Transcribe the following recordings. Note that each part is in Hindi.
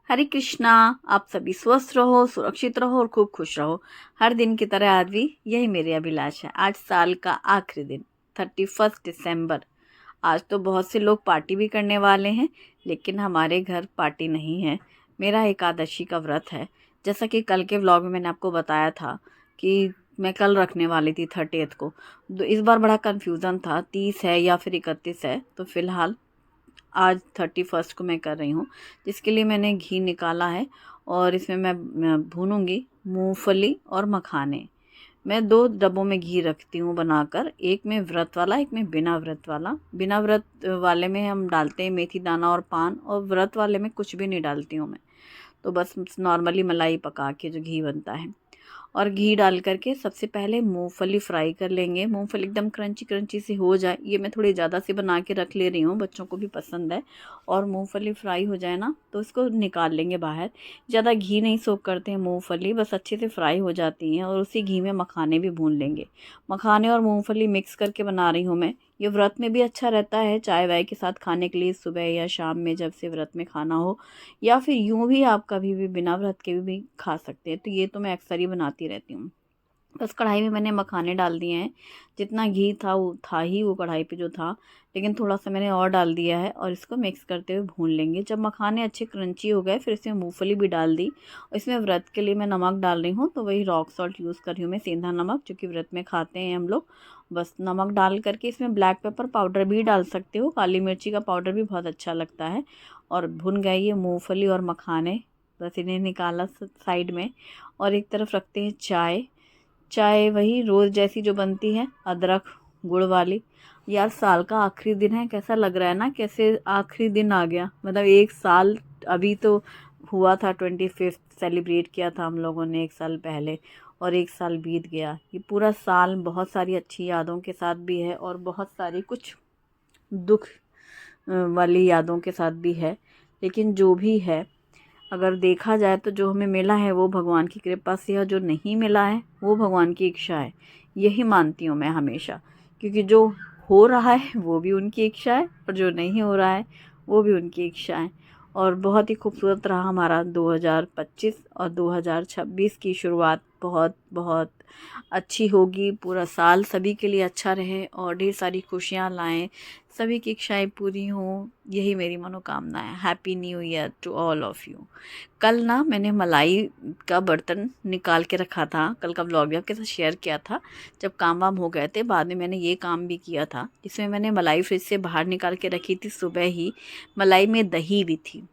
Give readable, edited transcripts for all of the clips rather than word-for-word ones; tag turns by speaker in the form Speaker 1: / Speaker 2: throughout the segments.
Speaker 1: हरे कृष्णा। आप सभी स्वस्थ रहो, सुरक्षित रहो और खूब खुश रहो। हर दिन की तरह आज भी यही मेरी अभिलाष है। आज साल का आखिरी दिन 31 दिसंबर। आज तो बहुत से लोग पार्टी भी करने वाले हैं, लेकिन हमारे घर पार्टी नहीं है। मेरा एकादशी का व्रत है। जैसा कि कल के व्लॉग में मैंने आपको बताया था कि मैं कल रखने वाली थी 30 को। तो इस बार बड़ा कन्फ्यूज़न था, 30 है या फिर 31 है। तो फिलहाल आज 31 को मैं कर रही हूँ, जिसके लिए मैंने घी निकाला है और इसमें मैं भूनूंगी मूंगफली और मखाने। मैं 2 डब्बों में घी रखती हूँ बनाकर, एक में व्रत वाला, एक में बिना व्रत वाला। बिना व्रत वाले में हम डालते हैं मेथी दाना और पान, और व्रत वाले में कुछ भी नहीं डालती हूँ मैं। तो बस नॉर्मली मलाई पका के जो घी बनता है, और घी डाल करके सबसे पहले मूंगफली फ्राई कर लेंगे। मूंगफली एकदम क्रंची क्रंची सी हो जाए, ये मैं थोड़ी ज़्यादा सी बना के रख ले रही हूँ, बच्चों को भी पसंद है। और मूंगफली फ्राई हो जाए ना तो इसको निकाल लेंगे बाहर। ज़्यादा घी नहीं सोक करते हैं मूंगफली, बस अच्छे से फ्राई हो जाती हैं। और उसी घी में मखाने भी भून लेंगे। मखाने और मूंगफली मिक्स करके बना रही हूँ मैं। ये व्रत में भी अच्छा रहता है चाय वाय के साथ खाने के लिए, सुबह या शाम में जब से व्रत में खाना हो, या फिर यूं भी आप कभी भी बिना व्रत के भी खा सकते हैं। तो ये तो मैं अक्सर ही बनाती रहती हूँ। बस कढ़ाई में मैंने मखाने डाल दिए हैं। जितना घी था वो था ही, वो कढ़ाई पे जो था, लेकिन थोड़ा सा मैंने और डाल दिया है। और इसको मिक्स करते हुए भून लेंगे। जब मखाने अच्छे क्रंची हो गए, फिर इसमें मूंगफली भी डाल दी। और इसमें व्रत के लिए मैं नमक डाल रही हूँ, तो वही रॉक सॉल्ट यूज़ कर रही हूँ मैं, सेंधा नमक, जो कि व्रत में खाते हैं हम लोग। बस नमक डाल करके इसमें ब्लैक पेपर पाउडर भी डाल सकते हो, काली मिर्ची का पाउडर भी बहुत अच्छा लगता है। और भुन गए ये मूँगफली और मखाने, बस इन्हें निकाला साइड में। और एक तरफ रखते हैं चाय। चाय वही रोज़ जैसी जो बनती है, अदरक गुड़ वाली। यार साल का आखिरी दिन है, कैसा लग रहा है ना, कैसे आखिरी दिन आ गया। मतलब एक साल अभी तो हुआ था, 25 सेलिब्रेट किया था हम लोगों ने 1 साल पहले, और 1 साल बीत गया। ये पूरा साल बहुत सारी अच्छी यादों के साथ भी है, और बहुत सारी कुछ दुख वाली यादों के साथ भी है। लेकिन जो भी है, अगर देखा जाए तो जो हमें मिला है वो भगवान की कृपा से है, जो नहीं मिला है वो भगवान की इच्छा है। यही मानती हूँ मैं हमेशा, क्योंकि जो हो रहा है वो भी उनकी इच्छा है, और जो नहीं हो रहा है वो भी उनकी इच्छा है। और बहुत ही खूबसूरत रहा हमारा 2025, और 2026 की शुरुआत बहुत बहुत अच्छी होगी। पूरा साल सभी के लिए अच्छा रहे और ढेर सारी खुशियाँ लाएं, सभी की इच्छाएं पूरी हों, यही मेरी मनोकामना है। Happy new year to all of you. कल ना मैंने मलाई का बर्तन निकाल के रखा था, कल का व्लॉग भी आपके साथ शेयर किया था। जब काम वाम हो गए थे, बाद में मैंने ये काम भी किया था, जिसमें मैंने मलाई फ्रिज से बाहर निकाल के रखी थी सुबह ही। मलाई में दही भी थी,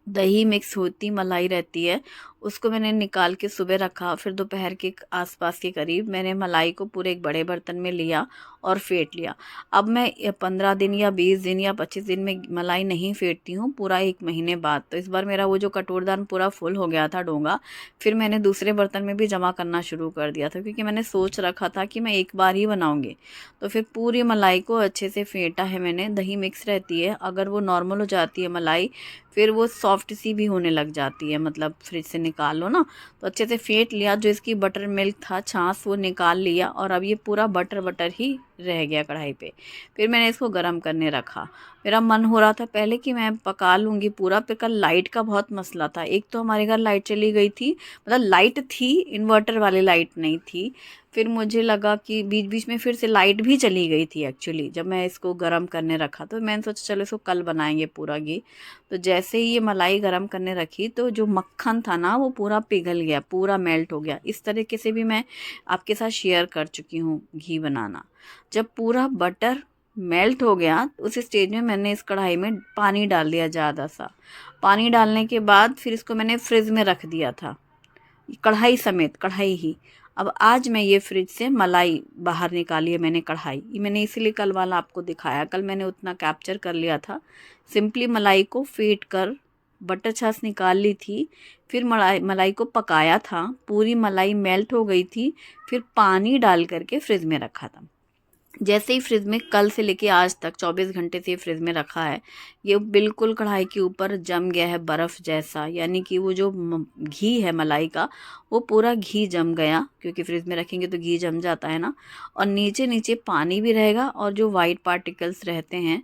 Speaker 1: दही मिक्स होती मलाई रहती है, उसको मैंने निकाल के सुबह रखा। फिर दोपहर के आसपास के करीब मैंने मलाई को पूरे एक बड़े बर्तन में लिया और फेंट लिया। अब मैं 15 दिन या 20 दिन या 25 दिन में मलाई नहीं फेंटती हूँ, पूरा 1 महीने बाद। तो इस बार मेरा वो जो कटोरदान पूरा फुल हो गया था डोंगा, फिर मैंने दूसरे बर्तन में भी जमा करना शुरू कर दिया था, क्योंकि मैंने सोच रखा था कि मैं एक बार ही बनाऊँगी। तो फिर पूरी मलाई को अच्छे से फेंटा है मैंने। दही मिक्स रहती है, अगर वो नॉर्मल हो जाती है मलाई, फिर वो सॉफ्ट सी भी होने लग जाती है, मतलब फ्रिज से निकाल लो ना तो अच्छे से फेंट लिया। जो इसकी बटर मिल्क था, छाछ, वो निकाल लिया, और अब ये पूरा बटर बटर ही रह गया कढ़ाई पे। फिर मैंने इसको गर्म करने रखा। मेरा मन हो रहा था पहले कि मैं पका लूँगी पूरा, फिर कल लाइट का बहुत मसला था। एक तो हमारे घर लाइट चली गई थी, मतलब लाइट थी, इन्वर्टर वाली लाइट नहीं थी। फिर मुझे लगा कि बीच बीच में फिर से लाइट भी चली गई थी एक्चुअली, जब मैं इसको गर्म करने रखा। तो मैंने सोचा चलो इसको कल बनाएंगे पूरा घी। तो जैसे ही ये मलाई गरम करने रखी, तो जो मक्खन था ना वो पूरा पिघल गया, पूरा मेल्ट हो गया। इस तरीके से भी मैं आपके साथ शेयर कर चुकी हूँ घी बनाना। जब पूरा बटर मेल्ट हो गया, तो उस स्टेज में मैंने इस कढ़ाई में पानी डाल दिया, ज़्यादा सा पानी डालने के बाद फिर इसको मैंने फ्रिज में रख दिया था, कढ़ाई समेत, कढ़ाई ही। अब आज मैं ये फ्रिज से मलाई बाहर निकाली है मैंने, कढ़ाई। ये मैंने इसीलिए कल वाला आपको दिखाया, कल मैंने उतना कैप्चर कर लिया था। सिंपली मलाई को फेंट कर बटर छाछ निकाल ली थी, फिर मलाई मलाई को पकाया था, पूरी मलाई मेल्ट हो गई थी, फिर पानी डाल करके फ्रिज में रखा था। जैसे ही फ्रिज में, कल से लेके आज तक 24 घंटे से फ्रिज में रखा है, ये बिल्कुल कढ़ाई के ऊपर जम गया है बर्फ़ जैसा। यानी कि वो जो घी है मलाई का, वो पूरा घी जम गया, क्योंकि फ्रिज में रखेंगे तो घी जम जाता है ना। और नीचे नीचे पानी भी रहेगा, और जो वाइट पार्टिकल्स रहते हैं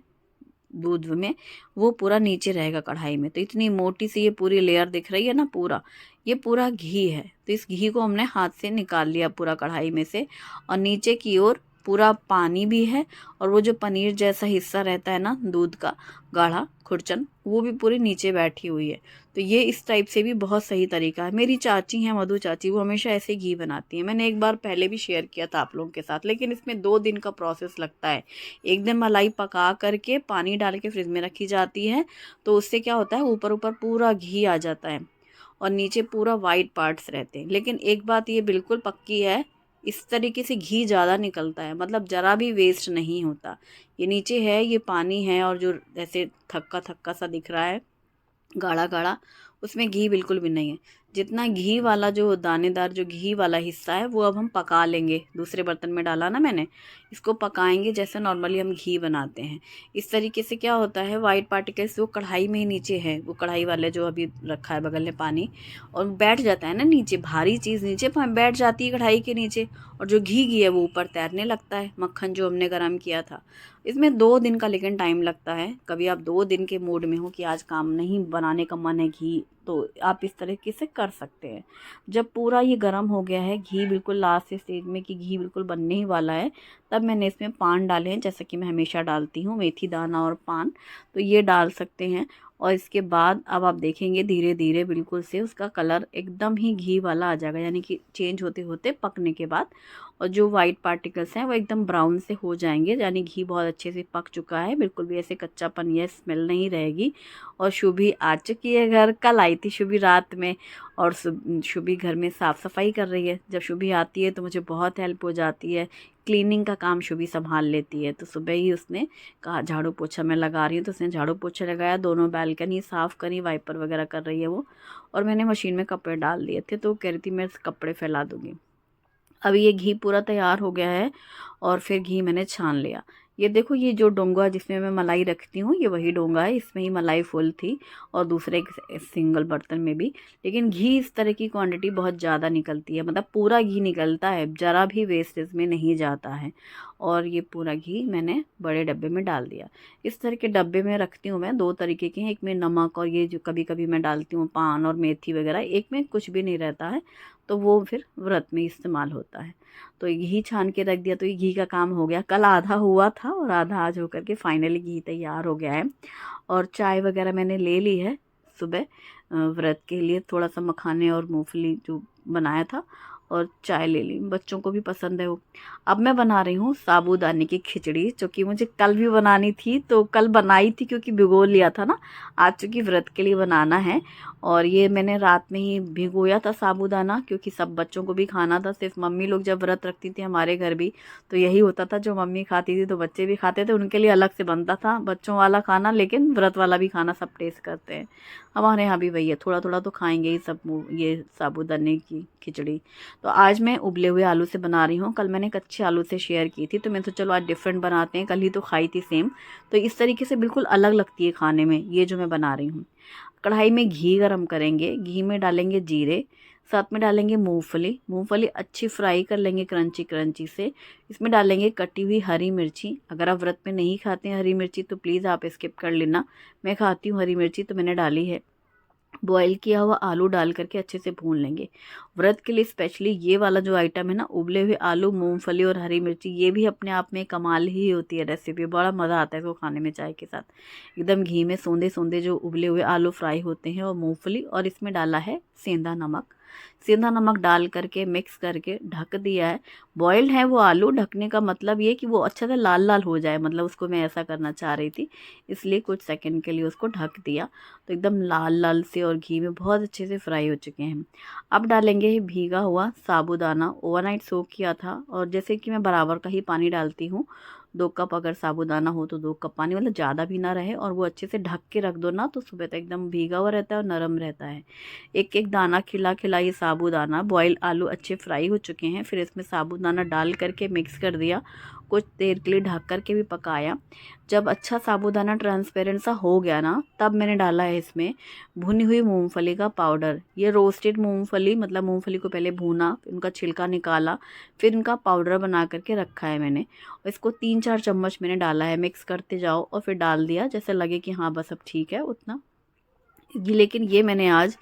Speaker 1: दूध में, वो पूरा नीचे रहेगा कढ़ाई में। तो इतनी मोटी सी ये पूरी लेयर दिख रही है ना, पूरा ये पूरा घी है। तो इस घी को हमने हाथ से निकाल लिया पूरा कढ़ाई में से, और नीचे की ओर पूरा पानी भी है, और वो जो पनीर जैसा हिस्सा रहता है ना दूध का गाढ़ा खुरचन, वो भी पूरी नीचे बैठी हुई है। तो ये इस टाइप से भी बहुत सही तरीका है। मेरी चाची हैं मधु चाची, वो हमेशा ऐसे घी बनाती हैं। मैंने एक बार पहले भी शेयर किया था आप लोगों के साथ, लेकिन इसमें 2 दिन का प्रोसेस लगता है। एक दिन मलाई पका करके पानी डाल के फ्रिज में रखी जाती है, तो उससे क्या होता है, ऊपर ऊपर पूरा घी आ जाता है और नीचे पूरा वाइट पार्ट्स रहते हैं। लेकिन एक बात ये बिल्कुल पक्की है, इस तरीके से घी ज़्यादा निकलता है, मतलब ज़रा भी वेस्ट नहीं होता। ये नीचे है, ये पानी है, और जो ऐसे थक्का थक्का सा दिख रहा है गाढ़ा गाढ़ा, उसमें घी बिल्कुल भी नहीं है। जितना घी वाला जो दानेदार जो घी वाला हिस्सा है, वो अब हम पका लेंगे। दूसरे बर्तन में डाला ना मैंने, इसको पकाएंगे जैसे नॉर्मली हम घी बनाते हैं। इस तरीके से क्या होता है, वाइट पार्टिकल्स वो कढ़ाई में ही नीचे है, वो कढ़ाई वाले जो अभी रखा है बगल में पानी, और बैठ जाता है ना नीचे, भारी चीज़ नीचे बैठ जाती है कढ़ाई के नीचे, और जो घी है वो ऊपर तैरने लगता है, मक्खन जो हमने गर्म किया था। इसमें 2 दिन का लेकिन टाइम लगता है। कभी आप 2 दिन के मूड में हो कि आज काम नहीं बनाने का मन है घी, तो आप इस तरीके से कर सकते हैं। जब पूरा ये गर्म हो गया है, घी बिल्कुल लास्ट स्टेज में कि घी बिल्कुल बनने ही वाला है, तब मैंने इसमें पान डाले हैं, जैसा कि मैं हमेशा डालती हूँ, मेथी दाना और पान, तो ये डाल सकते हैं। और इसके बाद अब आप देखेंगे धीरे धीरे बिल्कुल से उसका कलर एकदम ही घी वाला आ जाएगा, यानी कि चेंज होते होते पकने के बाद, और जो वाइट पार्टिकल्स हैं वो एकदम ब्राउन से हो जाएंगे, यानी घी बहुत अच्छे से पक चुका है, बिल्कुल भी ऐसे कच्चापन या स्मेल नहीं रहेगी। और शुभी आ चुकी है घर, कल आई थी शुभी रात में, और शुभी घर में साफ़ सफाई कर रही है। जब शुभी आती है तो मुझे बहुत हेल्प हो जाती है, क्लीनिंग का काम शुभी संभाल लेती है। तो सुबह ही उसने कहा झाड़ू पोछा मैं लगा रही हूँ, तो उसने झाड़ू पोछा लगाया, दोनों बालकनी साफ़ करी, वाइपर वगैरह कर रही है वो, और मैंने मशीन में कपड़े डाल दिए थे, तो वो कह रही थी मैं कपड़े फैला दूँगी। अभी ये घी पूरा तैयार हो गया है, और फिर घी मैंने छान लिया। ये देखो, ये जो डोंगा जिसमें मैं मलाई रखती हूँ, ये वही डोंगा है, इसमें ही मलाई फुल थी, और दूसरे एक सिंगल बर्तन में भी। लेकिन घी इस तरह की क्वांटिटी बहुत ज़्यादा निकलती है, मतलब पूरा घी निकलता है, ज़रा भी वेस्ट इसमें नहीं जाता है। और ये पूरा घी मैंने बड़े डब्बे में डाल दिया। इस तरह के डब्बे में रखती हूँ मैं, 2 तरीके के हैं, एक में नमक, और ये जो कभी कभी मैं डालती हूँ पान और मेथी वगैरह, एक में कुछ भी नहीं रहता है, तो वो फिर व्रत में इस्तेमाल होता है। तो घी छान के रख दिया, तो ये घी का काम हो गया। कल आधा हुआ था और आधा आज होकर के फाइनली घी तैयार हो गया है। और चाय वगैरह मैंने ले ली है सुबह, व्रत के लिए थोड़ा सा मखाने और मूंगफली जो बनाया था, और चाय ले ली, बच्चों को भी पसंद है वो। अब मैं बना रही हूँ साबूदाने की खिचड़ी, जो कि मुझे कल भी बनानी थी, तो कल बनाई थी क्योंकि भिगो लिया था ना, आज चूँकि व्रत के लिए बनाना है। और ये मैंने रात में ही भिगोया था साबूदाना, क्योंकि सब बच्चों को भी खाना था। सिर्फ मम्मी लोग जब व्रत रखती थी हमारे घर भी, तो यही होता था, जो मम्मी खाती थी तो बच्चे भी खाते थे, उनके लिए अलग से बनता था बच्चों वाला खाना, लेकिन व्रत वाला भी खाना सब टेस्ट करते हैं। हमारे यहाँ भी वही है, थोड़ा थोड़ा तो खाएंगे ही सब ये साबूदाने की खिचड़ी। तो आज मैं उबले हुए आलू से बना रही हूँ, कल मैंने कच्चे आलू से शेयर की थी, तो मैं तो चलो आज डिफरेंट बनाते हैं, कल ही तो खाई थी सेम, तो इस तरीके से बिल्कुल अलग लगती है खाने में ये जो मैं बना रही हूँ। कढ़ाई में घी गरम करेंगे, घी में डालेंगे जीरे, साथ में डालेंगे मूंगफली, मूंगफली अच्छी फ्राई कर लेंगे क्रंची क्रंची से। इसमें डालेंगे कटी हुई हरी मिर्ची, अगर आप व्रत में नहीं खाते हैं हरी मिर्ची तो प्लीज़ आप स्किप कर लेना, मैं खाती हूँ हरी मिर्ची तो मैंने डाली है। बॉईल किया हुआ आलू डाल करके अच्छे से भून लेंगे। व्रत के लिए स्पेशली ये वाला जो आइटम है ना, उबले हुए आलू, मूंगफली और हरी मिर्ची, ये भी अपने आप में कमाल ही होती है रेसिपी, बड़ा मज़ा आता है इसको खाने में चाय के साथ। एकदम घी में सोंधे सोंधे जो उबले हुए आलू फ्राई होते हैं, और मूंगफली, और इसमें डाला है सेंधा नमक। सेंधा नमक डाल करके मिक्स करके ढक दिया है। बॉइल्ड है वो आलू, ढकने का मतलब ये कि वो अच्छा से लाल लाल हो जाए, मतलब उसको मैं ऐसा करना चाह रही थी, इसलिए कुछ सेकंड के लिए उसको ढक दिया। तो एकदम लाल लाल से और घी में बहुत अच्छे से फ्राई हो चुके हैं। अब डालेंगे भीगा हुआ साबूदाना, ओवरनाइट सोक किया था, और जैसे कि मैं बराबर का ही पानी डालती हूँ, 2 कप अगर साबूदाना हो तो 2 कप पानी, मतलब ज़्यादा भी ना रहे, और वो अच्छे से ढक के रख दो ना, तो सुबह तक एकदम भीगा हुआ रहता है और नरम रहता है। एक एक दाना खिला खिला ये साबूदाना, बॉयल आलू अच्छे फ्राई हो चुके हैं, फिर इसमें साबूदाना डाल करके मिक्स कर दिया, कुछ देर के लिए ढक कर के भी पकाया। जब अच्छा साबूदाना ट्रांसपेरेंट सा हो गया ना, तब मैंने डाला है इसमें भुनी हुई मूंगफली का पाउडर। ये रोस्टेड मूंगफली, मतलब मूंगफली को पहले भूना, फिर उनका छिलका निकाला, फिर इनका पाउडर बना करके रखा है मैंने। और इसको 3-4 चम्मच मैंने डाला है, मिक्स करते जाओ और फिर डाल दिया, जैसे लगे कि हाँ बस अब ठीक है उतना। लेकिन ये मैंने आज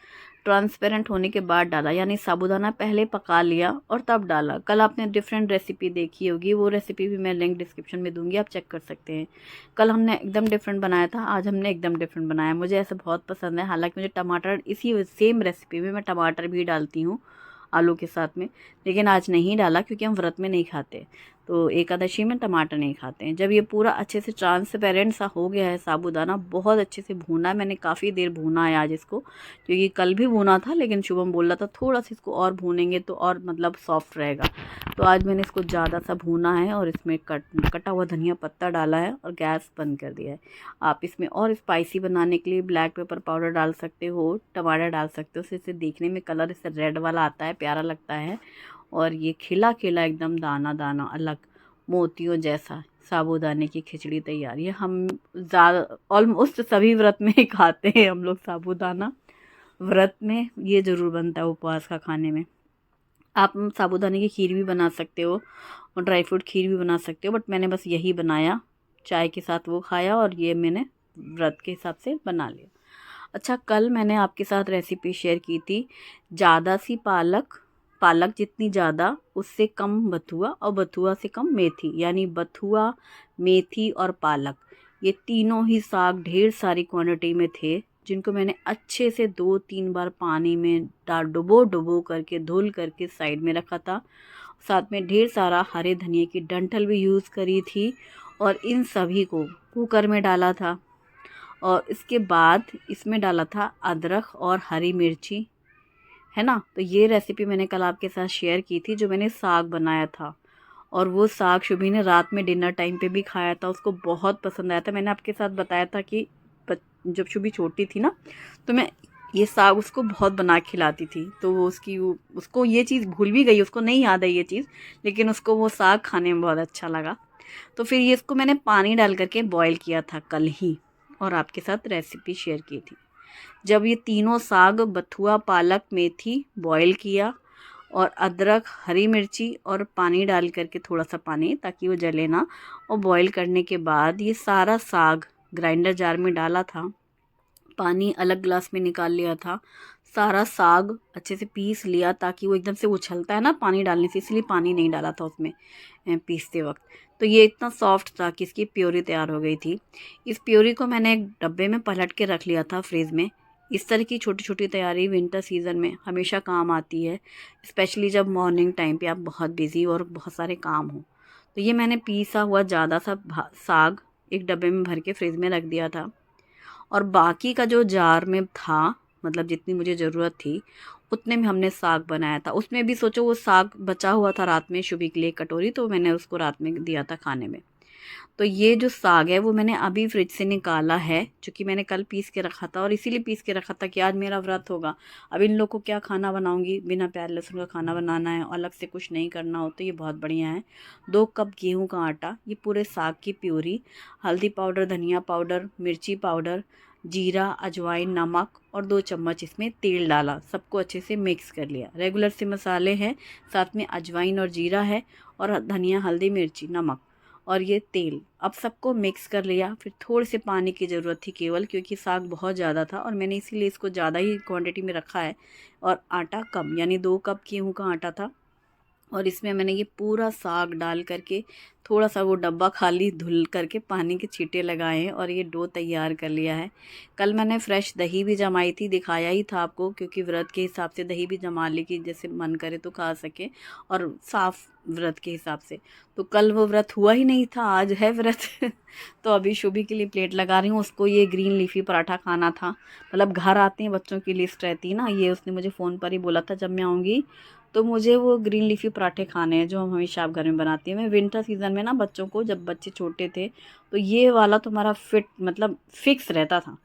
Speaker 1: ट्रांसपेरेंट होने के बाद डाला, यानी साबूदाना पहले पका लिया और तब डाला। कल आपने डिफरेंट रेसिपी देखी होगी, वो रेसिपी भी मैं लिंक डिस्क्रिप्शन में दूंगी, आप चेक कर सकते हैं। कल हमने एकदम डिफरेंट बनाया था, आज हमने एकदम डिफरेंट बनाया। मुझे ऐसा बहुत पसंद है, हालांकि मुझे टमाटर, इसी सेम रेसिपी में मैं टमाटर भी डालती हूँ आलू के साथ में, लेकिन आज नहीं डाला क्योंकि हम व्रत में नहीं खाते, तो एकादशी में टमाटर नहीं खाते हैं। जब ये पूरा अच्छे से ट्रांसपेरेंट सा हो गया है साबूदाना, बहुत अच्छे से भूना, मैंने काफ़ी देर भूना है आज इसको, क्योंकि कल भी भूना था, लेकिन शुभम बोल रहा था थोड़ा सा इसको और भूनेंगे तो और मतलब सॉफ्ट रहेगा। तो आज मैंने इसको ज़्यादा सा भूना है और इसमें कटा हुआ धनिया पत्ता डाला है और गैस बंद कर दिया है। आप इसमें और स्पाइसी बनाने के लिए ब्लैक पेपर पाउडर डाल सकते हो, टमाटर डाल सकते हो, इससे देखने में कलर इससे रेड वाला आता है, प्यारा लगता है। और ये खिला खिला एकदम दाना दाना अलग मोतियों जैसा साबूदाने की खिचड़ी तैयार। ये हम ज़्यादा ऑलमोस्ट सभी व्रत में ही खाते हैं हम लोग साबूदाना। व्रत में ये ज़रूर बनता है उपवास का खाने में। आप साबूदाने की खीर भी बना सकते हो और ड्राई फ्रूट खीर भी बना सकते हो, बट मैंने बस यही बनाया, चाय के साथ वो खाया और ये मैंने व्रत के हिसाब से बना लिया। अच्छा, कल मैंने आपके साथ रेसिपी शेयर की थी, ज़्यादा सी पालक, पालक जितनी ज़्यादा उससे कम बथुआ और बथुआ से कम मेथी, यानी बथुआ, मेथी और पालक, ये तीनों ही साग ढेर सारी क्वांटिटी में थे, जिनको मैंने अच्छे से 2-3 बार पानी में डुबो डुबो करके धुल करके साइड में रखा था। साथ में ढेर सारा हरे धनिए की डंठल भी यूज़ करी थी और इन सभी को कुकर में डाला था। और इसके बाद इसमें डाला था अदरक और हरी मिर्ची, है ना। तो ये रेसिपी मैंने कल आपके साथ शेयर की थी, जो मैंने साग बनाया था, और वो साग शुभी ने रात में डिनर टाइम पे भी खाया था, उसको बहुत पसंद आया था। मैंने आपके साथ बताया था कि जब शुभी छोटी थी ना, तो मैं ये साग उसको बहुत बना के खिलाती थी, तो वो उसको ये चीज़ भूल भी गई, उसको नहीं याद है ये चीज़, लेकिन उसको वो साग खाने में बहुत अच्छा लगा। तो फिर ये इसको मैंने पानी डाल करके बॉईल किया था कल ही, और आपके साथ रेसिपी शेयर की थी। जब ये तीनों साग, बथुआ, पालक, मेथी बॉईल किया और अदरक, हरी मिर्ची और पानी डाल करके, थोड़ा सा पानी ताकि वो जले ना, और बॉईल करने के बाद ये सारा साग ग्राइंडर जार में डाला था, पानी अलग ग्लास में निकाल लिया था, सारा साग अच्छे से पीस लिया, ताकि वो एकदम से उछलता है ना पानी डालने से, इसलिए पानी नहीं डाला था उसमें पीसते वक्त। तो ये इतना सॉफ्ट था कि इसकी प्योरी तैयार हो गई थी। इस प्योरी को मैंने एक डब्बे में पलट के रख लिया था फ्रिज में। इस तरह की छोटी छोटी तैयारी विंटर सीज़न में हमेशा काम आती है, स्पेशली जब मॉर्निंग टाइम पे आप बहुत बिज़ी और बहुत सारे काम हो। तो ये मैंने पीसा हुआ ज़्यादा सा साग एक डब्बे में भर के फ्रिज में रख दिया था, और बाकी का जो जार में था, मतलब जितनी मुझे ज़रूरत थी उतने में हमने साग बनाया था। उसमें भी सोचो वो साग बचा हुआ था रात में शुभी के लिए कटोरी, तो मैंने उसको रात में दिया था खाने में। तो ये जो साग है वो मैंने अभी फ्रिज से निकाला है, क्योंकि मैंने कल पीस के रखा था, और इसीलिए पीस के रखा था कि आज मेरा व्रत होगा। अब इन लोग को क्या खाना बनाऊंगी, बिना प्याज लहसुन का खाना बनाना है, अलग से कुछ नहीं करना हो, तो ये बहुत बढ़िया है। 2 कप गेहूं का आटा, ये पूरे साग की प्यूरी, हल्दी पाउडर, धनिया पाउडर, मिर्ची पाउडर, जीरा, अजवाइन, नमक और 2 चम्मच इसमें तेल डाला, सबको अच्छे से मिक्स कर लिया। रेगुलर से मसाले हैं, साथ में अजवाइन और जीरा है, और धनिया, हल्दी, मिर्ची, नमक और ये तेल। अब सबको मिक्स कर लिया। फिर थोड़े से पानी की ज़रूरत थी केवल, क्योंकि साग बहुत ज़्यादा था और मैंने इसीलिए इसको ज़्यादा ही क्वांटिटी में रखा है। और आटा कम, यानी 2 कप गेहूं का आटा था, और इसमें मैंने ये पूरा साग डाल करके थोड़ा सा वो डब्बा खाली धुल करके पानी के छींटे लगाए हैं, और ये डो तैयार कर लिया है। कल मैंने फ्रेश दही भी जमाई थी, दिखाया ही था आपको, क्योंकि व्रत के हिसाब से दही भी जमा ली कि जैसे मन करे तो खा सके, और साफ़ व्रत के हिसाब से। तो कल वो व्रत हुआ ही नहीं था, आज है व्रत तो अभी शुभी के लिए प्लेट लगा रही हूँ, उसको ये ग्रीन लीफी पराठा खाना था। मतलब घर आते हैं बच्चों की लिस्ट रहती है ना, ये उसने मुझे फ़ोन पर ही बोला था जब मैं आऊँगी तो मुझे वो ग्रीन लीफी पराठे खाने हैं, जो हम हमेशा आप घर में बनाती हैं। मैं विंटर सीज़न में ना बच्चों को, जब बच्चे छोटे थे, तो ये वाला तो हमारा मतलब फिक्स रहता था।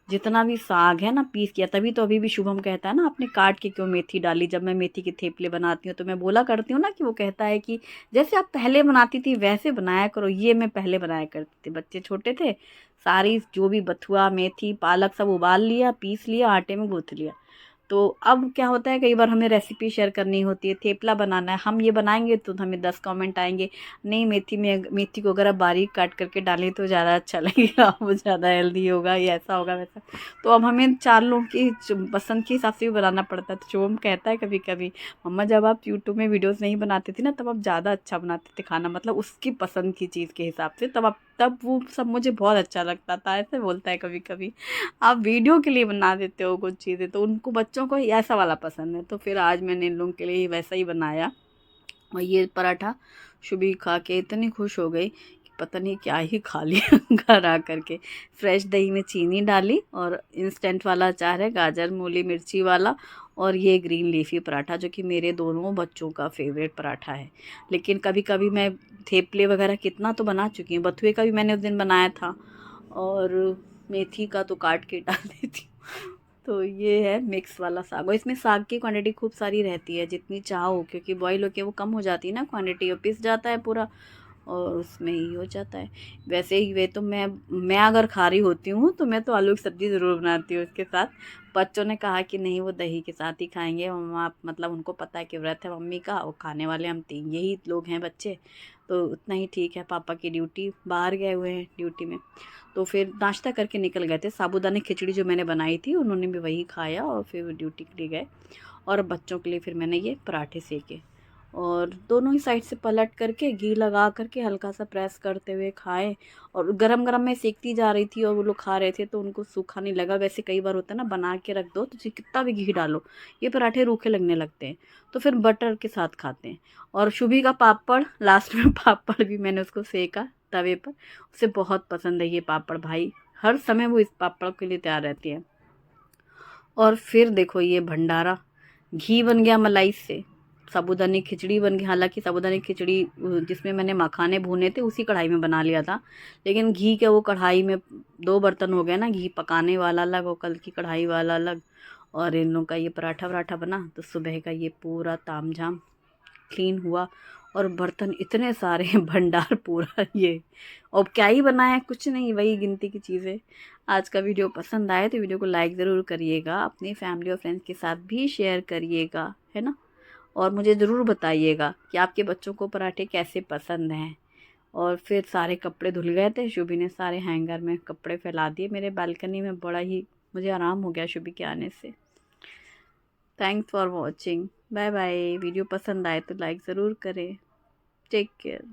Speaker 1: जितना भी साग है ना पीस किया, तभी तो अभी भी शुभम कहता है ना आपने काट के क्यों मेथी डाली। जब मैं मेथी के थेपले बनाती हूँ तो मैं बोला करती हूँ ना कि वो कहता है कि जैसे आप पहले बनाती थी वैसे बनाया करो। ये मैं पहले बनाया करती थी, बच्चे छोटे थे, सारी जो भी बथुआ मेथी पालक सब उबाल लिया, पीस लिया, आटे में गूँथ लिया। तो अब क्या होता है, कई बार हमें रेसिपी शेयर करनी होती है, थेपला बनाना है, हम ये बनाएंगे तो हमें 10 कमेंट आएंगे, नहीं मेथी को अगर आप बारीक काट करके डालें तो ज़्यादा अच्छा लगेगा, वो ज़्यादा हेल्दी होगा, ये ऐसा होगा वैसा। तो अब हमें 4 लोगों की पसंद के हिसाब से भी बनाना पड़ता है। तो शुभम कहता है कभी कभी, मम्मा जब आप यूट्यूब में वीडियोज़ नहीं बनाते थे ना तब आप ज़्यादा अच्छा बनाते थे खाना, मतलब उसकी पसंद की चीज़ के हिसाब से, तब वो सब मुझे बहुत अच्छा लगता था, ऐसे बोलता है कभी कभी। आप वीडियो के लिए बना देते हो कुछ चीज़ें, तो उनको बच्चों को ही ऐसा वाला पसंद है। तो फिर आज मैंने इन लोगों के लिए वैसा ही बनाया। और ये पराठा शुभी खा के इतनी खुश हो गई कि पता नहीं क्या ही खा लिया घर आ करके। फ्रेश दही में चीनी डाली, और इंस्टेंट वाला अचार है गाजर मूली मिर्ची वाला, और ये ग्रीन लीफी पराठा जो कि मेरे दोनों बच्चों का फेवरेट पराठा है। लेकिन कभी कभी मैं थेपले वगैरह कितना तो बना चुकी हूँ, बथुए का भी मैंने उस दिन बनाया था, और मेथी का तो काट के डाल देती हूँ। तो ये है मिक्स वाला साग, और इसमें साग की क्वांटिटी खूब सारी रहती है जितनी चाहो, क्योंकि बॉईल होके वो कम हो जाती है ना क्वांटिटी, और पिस जाता है पूरा, और उसमें ही हो जाता है। वैसे ही वे तो मैं अगर खा रही होती हूँ तो मैं तो आलू की सब्ज़ी ज़रूर बनाती हूँ उसके साथ। बच्चों ने कहा कि नहीं वो दही के साथ ही खाएंगे मम्मा, मतलब उनको पता है कि व्रत है मम्मी का, वो खाने वाले हम 3 यही लोग हैं बच्चे, तो उतना ही ठीक है। पापा की ड्यूटी बाहर गए हुए हैं ड्यूटी में, तो फिर नाश्ता करके निकल गए थे। साबूदाने खिचड़ी जो मैंने बनाई थी उन्होंने भी वही खाया, और फिर ड्यूटी के लिए गए। और बच्चों के लिए फिर मैंने ये पराठे सेके, और दोनों ही साइड से पलट करके घी लगा करके हल्का सा प्रेस करते हुए खाए। और गरम गरम मैं सेकती जा रही थी और वो लोग खा रहे थे, तो उनको सूखा नहीं लगा। वैसे कई बार होता है ना, बना के रख दो तो चाहे कितना भी घी डालो ये पराठे रूखे लगने लगते हैं, तो फिर बटर के साथ खाते हैं। और शुभी का पापड़ लास्ट में पापड़ भी मैंने उसको सेका तवे पर, उसे बहुत पसंद है ये पापड़ भाई, हर समय वो इस पापड़ के लिए तैयार रहती है। और फिर देखो ये भंडारा, घी बन गया मलाई से, साबूदाने खिचड़ी बन गई। हालांकि साबूदाने खिचड़ी जिसमें मैंने मखाने भूने थे उसी कढ़ाई में बना लिया था, लेकिन घी के वो कढ़ाई में 2 बर्तन हो गए ना, घी पकाने वाला अलग और कल की कढ़ाई वाला अलग। और इन लोगों का ये पराठा वराठा बना, तो सुबह का ये पूरा तामझाम क्लीन हुआ, और बर्तन इतने सारे हैं, भंडार पूरा ये। और क्या ही बनाया, कुछ नहीं, वही गिनती की चीज़ें। आज का वीडियो पसंद आए तो वीडियो को लाइक ज़रूर करिएगा, अपनी फैमिली और फ्रेंड्स के साथ भी शेयर करिएगा, है ना। और मुझे ज़रूर बताइएगा कि आपके बच्चों को पराठे कैसे पसंद हैं। और फिर सारे कपड़े धुल गए थे, शुभी ने सारे हैंगर में कपड़े फैला दिए मेरे बालकनी में, बड़ा ही मुझे आराम हो गया शुभी के आने से। Thanks for watching, bye bye. Video पसंद आए तो लाइक ज़रूर करें। Take care.